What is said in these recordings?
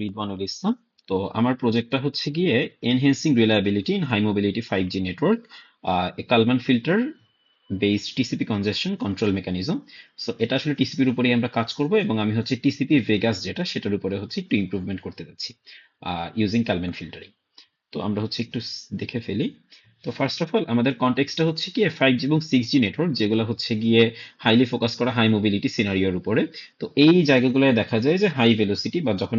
রিদওয়ানুল ইসলাম। তো আমার প্রজেক্টটা হচ্ছে গিয়ে enhancing reliability in high mobility 5G network, a Kalman filter based TCP congestion control mechanism. So এটা আসলে টিসিপির উপরেই আমরা কাজ করব, এবং আমি হচ্ছে টিসিপি ভেগাস যেটা সেটার উপরে হচ্ছে একটু ইমপ্রুভমেন্ট করতে যাচ্ছি ইউজিং কালমান ফিল্টারিং। তো আমরা হচ্ছে একটু দেখে ফেলি। তো ফার্স্ট অফ অল আমাদের কনটেক্সটটা হচ্ছে গিয়ে 5G এবং 6G নেটওয়ার্ক, যেগুলো হচ্ছে গিয়ে হাইলি ফোকাস করা হাই মোবিলিটি সিনারিওর উপরে। তো এই জায়গাগুলোয় দেখা যায় যে হাই ভেলোসিটি বা যখন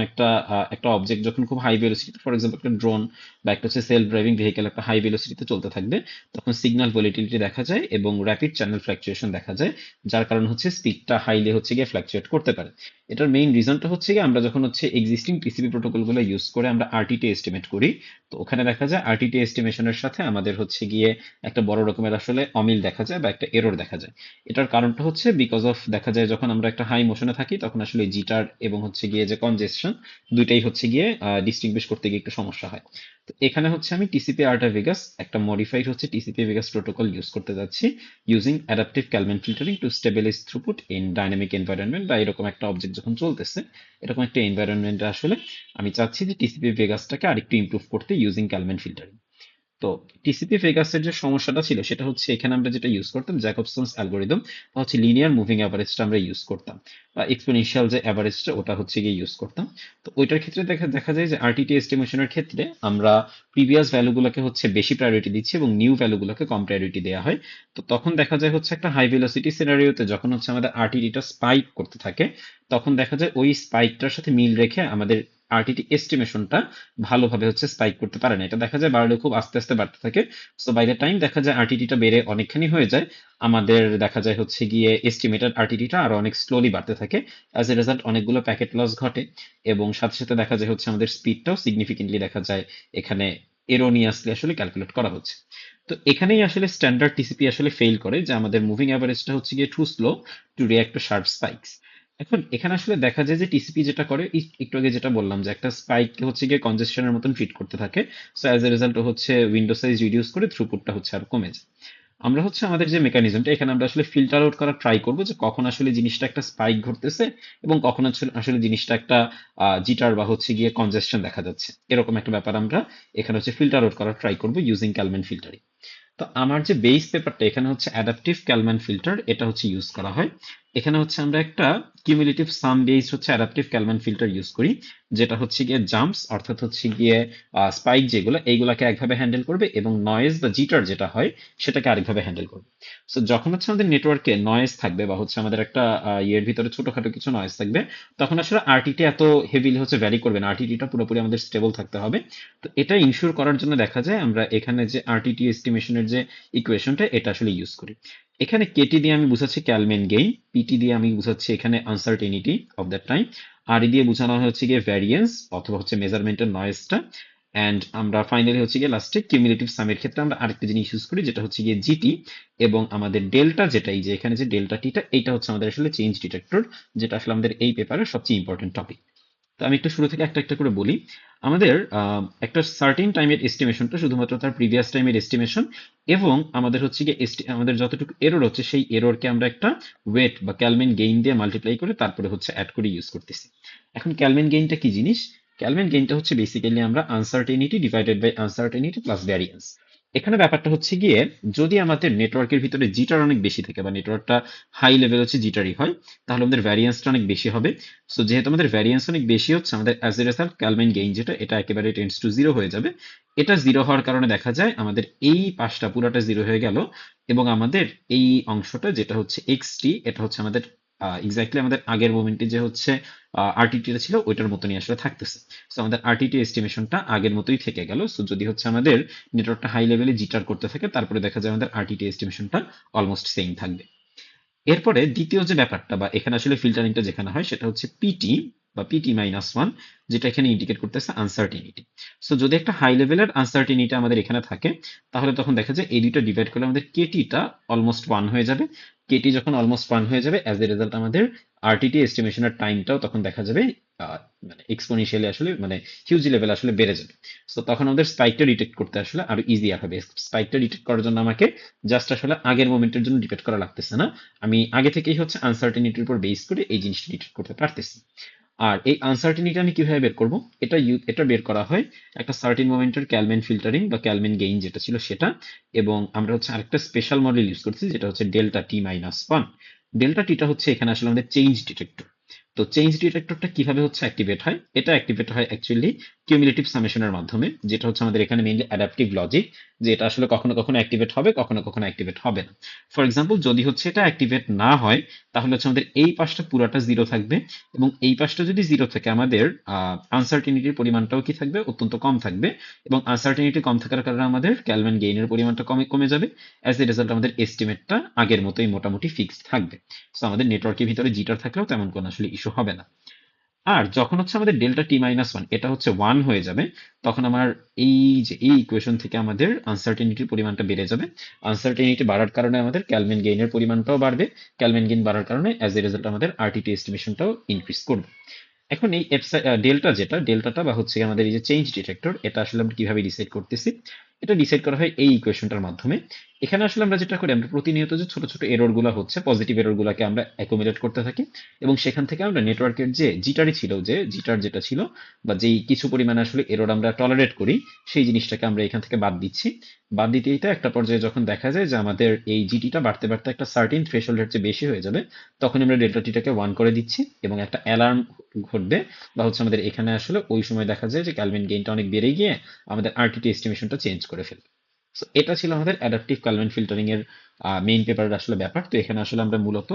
একটা অবজেক্ট যখন খুব হাই ভেলোসিটি, ফর এক্সাম্পল একটা ড্রোন বা একটা হচ্ছে সেলফ ড্রাইভিং ভেহিকেল একটা হাই ভেলোসিটিতে চলতে থাকবে, তখন সিগন্যাল ভলিটিলিটি দেখা যায় এবং র্যাপিড চ্যানেল ফ্লাকচুয়েশন দেখা যায়, যার কারণে হচ্ছে স্পিডটা হাইলি হচ্ছে গিয়ে ফ্লাকচুয়েট করতে পারে। এটার মেইন রিজনটা হচ্ছে গিয়ে আমরা যখন হচ্ছে এক্সিস্টিং টিসিপি প্রোটোকলগুলো ইউজ করে আমরা আরটিটি এস্টিমেট করি, তো ওখানে দেখা যায় আরটিটি এস্টিমেশনের সাথে আমাদের হচ্ছে গিয়ে একটা বড় রকমের আসলে অমিল দেখা যায় বা একটা এরর দেখা যায়। এটার কারণটা হচ্ছে বিকজ অফ দেখা যায় যখন আমরা একটা হাই মোশনে থাকি তখন আসলে জিটার এবং হচ্ছে গিয়ে যে কনজেশন, দুইটাই হচ্ছে গিয়ে ডিস্টিংগুইশ করতে গিয়ে একটু সমস্যা হয়। তো এখানে হচ্ছে আমি টিসিপি আর্টা ভেগাস একটা মডিফাইড হচ্ছে টিসিপি ভেগাস প্রোটোকল ইউজ করতে যাচ্ছি, using adaptive Kalman filtering to stabilize throughput in dynamic environment, বা এরকম একটা অবজেক্ট যখন চলতেছে এরকম একটা এনভায়রনমেন্টে আসলে আমি চাচ্ছি যে টিসিপি ভেগাসটাকে আরেকটু ইমপ্রুভ করতে ইউজিং ক্যালমেন ফিল্টারিং। তো টিসিপি ভেগাসের যে সমস্যাটা ছিল সেটা হচ্ছে এখানে আমরা যেটা ইউজ করতাম জ্যাকবসন্স অ্যালগোরিদম, বা হচ্ছে লিনিয়ার মুভিং অ্যাভারেজটা আমরা ইউজ করতাম, বা এক্সপোনেনশিয়াল যে অ্যাভারেজটা ওটা হচ্ছে গিয়ে ইউজ করতাম। তো ওইটার ক্ষেত্রে দেখা দেখা যায় যে আরটিটি এস্টিমেশনের ক্ষেত্রে আমরা প্রিভিয়াস ভ্যালুগুলোকে হচ্ছে বেশি প্রায়োরিটি দিচ্ছি এবং নিউ ভ্যালুগুলোকে কম প্রায়োরিটি দেওয়া হয়। তো তখন দেখা যায় হচ্ছে একটা হাই ভেলোসিটি সিনারিওতে যখন হচ্ছে আমাদের আরটিটিটা স্পাইক করতে থাকে, তখন দেখা যায় ওই স্পাইকটার সাথে মিল রেখে আমাদের আরটিটি এস্টিমেশনটা ভালোভাবে হচ্ছে স্পাইক করতে পারে না। এটা দেখা যায় বাড়লে খুব আস্তে আস্তে বাড়তে থাকে। সো বাই দ্য টাইম দেখা যায় আরটিটিটা বেড়ে অনেকখানি হয়ে যায়, আমাদের দেখা যায় হচ্ছে গিয়ে এস্টিমেটেড আরটিটিটা আরো অনেক স্লোলি বাড়তে থাকে। অ্যাজ এ রেজাল্ট অনেকগুলো প্যাকেট লস ঘটে, এবং সাথে সাথে দেখা যায় হচ্ছে আমাদের স্পিডটাও সিগনিফিকেন্টলি দেখা যায় এখানে এরোনিয়াসলি আসলে ক্যালকুলেট করা হচ্ছে। তো এখানেই আসলে স্ট্যান্ডার্ড টিসিপি আসলে ফেল করে, যে আমাদের মুভিং অ্যাভারেজটা হচ্ছে গিয়ে too slow to react to sharp spikes. এখন এখানে আসলে দেখা যায় যে টিসিপি যেটা করে একটু আগে যেটা বললাম যে একটা স্পাইককে হচ্ছে গিয়ে কনজেশনের মতন ফিট করতে থাকে। সো অ্যাজ এ রেজাল্ট হচ্ছে উইন্ডো সাইজ রিডিউস করে থ্রুপুটটা হচ্ছে আর কমে যায়। আমরা হচ্ছে আমাদের যে মেকানিজমটা এখানে আমরা আসলে ফিল্টার আউট করার ট্রাই করবো যে কখন আসলে জিনিসটা একটা স্পাইক ঘটতেছে এবং কখন আসলে আসলে জিনিসটা একটা জিটার বা হচ্ছে গিয়ে কনজেশন দেখা যাচ্ছে, এরকম একটা ব্যাপার আমরা এখানে হচ্ছে ফিল্টার আউট করার ট্রাই করবো ইউজিং ক্যালমেন ফিল্টারিং। তো আমার যে বেস পেপারটা এখানে হচ্ছে অ্যাডাপটিভ ক্যালমান ফিল্টার, এটা হচ্ছে ইউজ করা হয়। এখানে হচ্ছে আমরা একটা কিউমুলেটিভ সাম বেসড হচ্ছে অ্যাডাপটিভ ক্যালমান ফিল্টার ইউজ করি, যেটা হচ্ছে গিয়ে জাম্পস অর্থাৎ হচ্ছে গিয়ে স্পাইক যেগুলো এইগুলাকে একভাবে হ্যান্ডেল করবে এবং নয়েজ বা জিটার যেটা হয় সেটাকে আরেকভাবে হ্যান্ডেল করবে। সো যখন হচ্ছে আমাদের নেটওয়ার্কে নয়েজ থাকবে বা হচ্ছে আমাদের একটা ইয়ের ভিতরে ছোটখাটো কিছু নয়েজ থাকবে, তখন আসলে আরটিটি এত হেভিলি হচ্ছে ভ্যারি করবে না, আরটিটিটা পুরোপুরি আমাদের স্টেবল থাকতে হবে। তো এটা ইনশিওর করার জন্য দেখা যায় আমরা এখানে যে আরটিটি এস্টিমেশনের যে ইকুয়েশনটা এটা আসলে ইউজ করি। এখানে কেটি দিয়ে আমি বুঝাচ্ছি ক্যালমেন গেইন, পিটি দিয়ে আমি বুঝাচ্ছি এখানে আনসার্টেনিটি অফ দ্যাট টাইম, আর দিয়ে বোঝানো হচ্ছে গিয়ে ভ্যারিয়েন্স অথবা হচ্ছে মেজারমেন্টের নয়েজটা, অ্যান্ড আমরা ফাইনালি হচ্ছে গিয়ে লাস্টে কিউমুলেটিভ সামের ক্ষেত্রে আমরা আরেকটা জিনিস ইউজ করি যেটা হচ্ছে গিয়ে জিটি, এবং আমাদের ডেল্টা যেটা এই যে এখানে যে ডেল্টা টিটা এইটা হচ্ছে আমাদের আসলে চেঞ্জ ডিটেক্টর, যেটা আসলে আমাদের এই পেপারের সবচেয়ে ইম্পর্টেন্ট টপিক। তো আমি একটু শুরু থেকে একটা একটা করে বলি। আমাদের একটা সার্টেন টাইমের এস্টিমেশনটা শুধুমাত্র তার প্রিভিয়াস টাইমের এস্টিমেশন, এবং আমাদের হচ্ছে গিয়ে আমাদের যতটুকু এরর হচ্ছে সেই এররকে আমরা একটা ওয়েট বা ক্যালমেন গেইন দিয়ে মাল্টিপ্লাই করে তারপরে হচ্ছে অ্যাড করে ইউজ করতেছি। এখন ক্যালমেন গেইনটা কি জিনিস? ক্যালমেন গেইনটা হচ্ছে বেসিক্যালি আমরা uncertainty divided by uncertainty plus variance. এখানে ব্যাপারটা হচ্ছে গিয়ে যদি আমাদের নেটওয়ার্কের ভিতরে জিটার অনেক বেশি থাকে বা নেটওয়ার্কটা হাই লেভেল হচ্ছে জিটারই হয়, তাহলে আমাদের ভ্যারিয়েন্সটা অনেক বেশি হবে। সো যেহেতু আমাদের ভ্যারিয়েন্স অনেক বেশি হচ্ছে, আমাদের অ্যাজ এ রেজাল্ট ক্যালমেন গেইন যেটা এটা একেবারে টেন্ডস টু জিরো হয়ে যাবে। এটা জিরো হওয়ার কারণে দেখা যায় আমাদের এই পাশটা পুরাটা জিরো হয়ে গেল, এবং আমাদের এই অংশটা যেটা হচ্ছে এক্সটি এটা হচ্ছে আমাদের এক্স্যাক্টলি আমাদের আগের মোমেন্টে যে হচ্ছে আরটিটিটা ছিল ওইটার মতনই আসলে থাকতেছে। সো আমাদের আরটিটি এস্টিমেশনটা আগের মতোই থেকে গেল। সো যদি হচ্ছে আমাদের নেটওয়ার্কটা হাই লেভেলে জিটার করতে থাকে তারপরে দেখা যায় আমাদের আরটিটি এস্টিমেশনটা অলমোস্ট সেম থাকবে। এরপরে দ্বিতীয় যে ব্যাপারটা বা এখানে আসলে ফিল্টারিংটা যেখানে হয় সেটা হচ্ছে পিটি বা পিটি মাইনাস ওয়ান, যেটা এখানে ইন্ডিকেট করতেছে আনসার্টিনিটি। সো যদি একটা হাই লেভেলের আনসার্টিনিটি আমাদের এখানে থাকে, তাহলে তখন দেখা যায় এই দুইটা ডিভাইড করলে আমাদের কেটিটা অলমোস্ট ওয়ান হয়ে যাবে। কেটি যখন অলমোস্ট ওয়ান হয়ে যাবে অ্যাজ এ রেজাল্ট আমাদের আরটিটি এস্টিমেশনের টাইমটাও তখন দেখা যাবে মানে এক্সপোনেনশিয়ালি আসলে মানে হিউজ লেভেল আসলে বেড়ে যাবে। সো তখন আমাদের স্পাইকটা ডিটেক্ট করতে আসলে আরো ইজিয়ার হবে। স্পাইকটা ডিটেক্ট করার জন্য আমাকে জাস্ট আসলে আগের মোমেন্টের জন্য ডিটেক্ট করা লাগতেছে না, আমি আগে থেকেই হচ্ছে আনসার্টেনিটির উপর বেস করে এই জিনিসটা ডিটেক্ট করতে পারতেছি। আর এই আনসার্টিনিটি আমি কিভাবে বের করব? এটা বের করা হয় একটা সার্টেন মোমেন্টের ক্যালম্যান ফিল্টারিং বা ক্যালম্যান গেইন যেটা ছিল সেটা, এবং আমরা হচ্ছে আরেকটা স্পেশাল মডেল ইউজ করছি যেটা হচ্ছে ডেল্টা টি মাইনাস ওয়ান। ডেল্টা টিটা হচ্ছে এখানে আসলে আমাদের চেঞ্জ ডিটেক্টর। তো চেঞ্জ ডিটেক্টরটা কিভাবে হচ্ছে অ্যাক্টিভেট হয়? এটা অ্যাক্টিভেট হয় অ্যাকচুয়ালি কিউমুলেটিভ সামেশনের মাধ্যমে, যেটা হচ্ছে আমাদের এখানে মেইনলি অ্যাডাপটিভ লজিক, যে এটা আসলে কখনো কখনো অ্যাক্টিভেট হবে, কখনো কখনো অ্যাক্টিভেট হবে না। ফর এক্সাম্পল, যদি হচ্ছে এটা অ্যাক্টিভেট না হয়, তাহলে হচ্ছে আমাদের এই পাশটা পুরাটা জিরো থাকবে, এবং এই পাশটা যদি জিরো থাকে আমাদের আনসার্টিনিটির পরিমাণটাও কি থাকবে? অত্যন্ত কম থাকবে। এবং আনসার্টিনিটি কম থাকার কারণে আমাদের ক্যালভিন গেইনের পরিমাণটা কমে কমে যাবে। অ্যাজ এ রেজাল্ট আমাদের এস্টিমেটটা আগের মতোই মোটামুটি ফিক্সড থাকবে। সো আমাদের নেটওয়ার্কের ভিতরে জিটার থাকলেও তেমন কোনো আসলে ইস্যু হবে না। আর যখন হচ্ছে আমাদের ডেল্টা টি মাইনাস ওয়ান এটা হচ্ছে ওয়ান হয়ে যাবে, তখন আমার এই ইকুয়েশন থেকে আমাদের আনসার্টেনিটির পরিমাণটা বেড়ে যাবে। আনসার্টেনিটি বাড়ার কারণে আমাদের ক্যালভিন গেইনের পরিমাণটাও বাড়বে। ক্যালভিন গেইন বাড়ার কারণে অ্যাজ এ রেজাল্ট আমাদের আরটিটি এস্টিমেশনটাও ইনক্রিজ করবে। এখন এই ডেল্টা, যেটা ডেল্টাটা বা হচ্ছে আমাদের এই যে চেঞ্জ ডিটেক্টর, এটা আসলে আমরা কিভাবে ডিসাইড করতেছি? এটা ডিসাইড করা হয় এই ইকুয়েশনটার মাধ্যমে। এখানে আসলে আমরা যেটা করি, আমরা প্রতিনিয়ত যে ছোট ছোট এরর গুলা হচ্ছে, পজিটিভ এরর গুলাকে আমরা অ্যাকুমুলেট করতে থাকি, এবং সেখান থেকে আমরা নেটওয়ার্কের যে জিটারই ছিল, যে জিটার যেটা ছিল, বা যেই কিছু পরিমাণে আসলে এরর আমরা টলারেট করি, সেই জিনিসটাকে আমরা এখান থেকে বাদ দিচ্ছি। বাদ দিতে দিতে একটা পর্যায়ে যখন দেখা যায় যে আমাদের এই জিটিটা বাড়তে বাড়তে একটা সার্টিন থ্রেশহোল্ডের চেয়ে বেশি হয়ে যাবে, তখন আমরা ডেল্টা টিটাকে ওয়ান করে দিচ্ছি, এবং একটা অ্যালার্ম ঘটবে, বা হচ্ছে আমাদের এখানে আসলে ওই সময় দেখা যায় যে ক্যালভিন গেইনটা অনেক বেড়ে গিয়ে আমাদের আরটিটি এস্টিমেশনটা চেঞ্জ করে ফেলবে। সো এটা ছিল আমাদের অ্যাডাপটিভ ক্যালভিন ফিল্টারিং এর মেইন পেপারের আসলে ব্যাপার। তো এখানে আসলে আমরা মূলত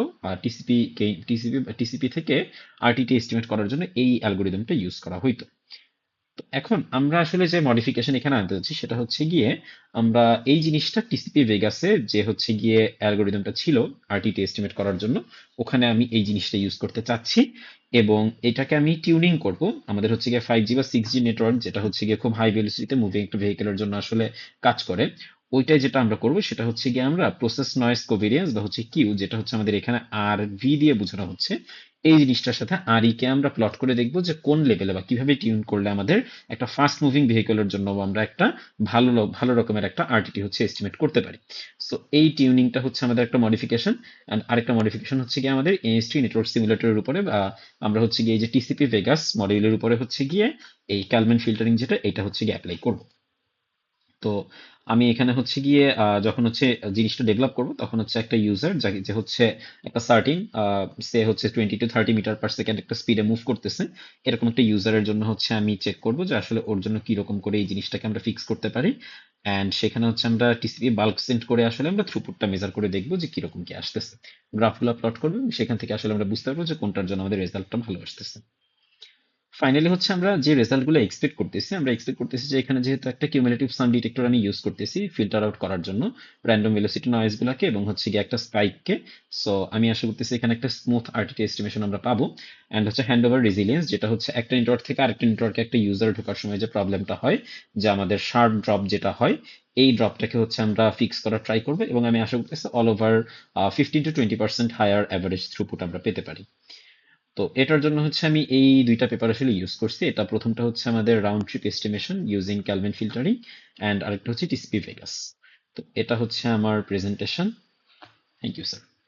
টিসিপি থেকে আরটিটি এস্টিমেট করার জন্য এই অ্যালগোরিদমটা ইউজ করা হইতো। তো এখন আমরা আসলে যে মডিফিকেশন এখানে আনতে যাচ্ছি সেটা হচ্ছে গিয়ে, আমরা এই জিনিসটা টিসিপি ভেগাসে যে হচ্ছে গিয়ে অ্যালগোরিদমটা ছিল আরটিটি এস্টিমেট করার জন্য, ওখানে আমি এই জিনিসটা ইউজ করতে চাচ্ছি, এবং এটাকে আমি টিউনিং করব আমাদের হচ্ছে গিয়ে 5G বা 6G নেটওয়ার্ক, যেটা হচ্ছে গিয়ে খুব হাই ভেলোসিটিতে মুভিং একটা ভেহিকেলের জন্য আসলে কাজ করে। ওইটাই যেটা আমরা করব সেটা হচ্ছে গিয়ে আমরা প্রসেস নয়েজ কোভেরিয়েন্স বা হচ্ছে কিউ, যেটা হচ্ছে আমাদের এখানে আর ভি দিয়ে বোঝানো হচ্ছে, এই জিনিসটার সাথে আর ই কে আমরা প্লট করে দেখবো যে কোন লেভেলে বা কিভাবে টিউন করলে আমাদের একটা ফাস্ট মুভিং ভেহিকলের জন্য আমরা একটা ভালো রকমের একটা আরটিটি হচ্ছে এস্টিমেট করতে পারি। সো এই টিউনিংটা হচ্ছে আমাদের একটা মডিফিকেশন। অ্যান্ড আরেকটা মডিফিকেশন হচ্ছে গিয়ে আমাদের এনএসটি নেটওয়ার্ক সিমুলেটরের উপরে, বা আমরা হচ্ছে গিয়ে এই যে টিসিপি ভেগাস মডিউলের উপরে হচ্ছে গিয়ে এই ক্যালভিন ফিল্টারিং যেটা, এটা হচ্ছে গিয়ে অ্যাপ্লাই করব। তো আমি এখানে হচ্ছে গিয়ে যখন হচ্ছে জিনিসটা ডেভেলপ করব, তখন হচ্ছে একটা ইউজার যে হচ্ছে একটা সার্টিন সে হচ্ছে 20 to 30 মিটার পার সেকেন্ড একটা স্পিডে মুভ করতেছে, এরকম একটা ইউজারের জন্য হচ্ছে আমি চেক করব যে আসলে ওর জন্য কি রকম করে এই জিনিসটাকে আমরা ফিক্স করতে পারি। অ্যান্ড সেখানে হচ্ছে আমরা টিসিপি বাল্ক সেন্ড করে আসলে আমরা থ্রুপুটটা মেজার করে দেখবো যে কিরকম কি আসতেছে। গ্রাফগুলো প্লট করবো, সেখান থেকে আসলে আমরা বুঝতে পারবো যে কোনটার জন্য আমাদের রেজাল্টটা ভালো আসতেছে। ফাইনালি হচ্ছে আমরা যে রেজাল্টগুলো এক্সপেক্ট করতেছি, আমরা এক্সপেক্ট করতেছি যে এখানে যেহেতু একটা কিউমুলেটিভ সান ডিটেক্টর আমি ইউজ করতেছি ফিল্টার আউট করার জন্য র্যান্ডম ভেলোসিটি নয়েজ গুলাকে, এবং হচ্ছে গিয়ে একটা স্পাইককে। সো আমি আশা করতেছি এখানে একটা স্মুথ আরটিটি এস্টিমেশন আমরা পাবো। অ্যান্ড হচ্ছে হ্যান্ড ওভার রেজিলিয়েন্স, যেটা হচ্ছে একটা নেটওয়ার্ক থেকে আরেকটা নেটওয়ার্কে একটা ইউজার ঢোকার সময় যে প্রবলেমটা হয়, যে আমাদের শার্প ড্রপ যেটা হয়, এই ড্রপটাকে হচ্ছে আমরা ফিক্স করার ট্রাই করবো, এবং আমি আশা করতেছি all over 15 to 20% higher average throughput আমরা পেতে পারি। তো এটার জন্য হচ্ছে আমি এই দুইটা পেপার আসলে ইউজ করছি। এটা প্রথমটা হচ্ছে আমাদের round trip estimation using Kalman filtering, and আরেকটা হচ্ছে টিসিপি ভেগাস। তো এটা হচ্ছে আমার প্রেজেন্টেশন। Thank you sir.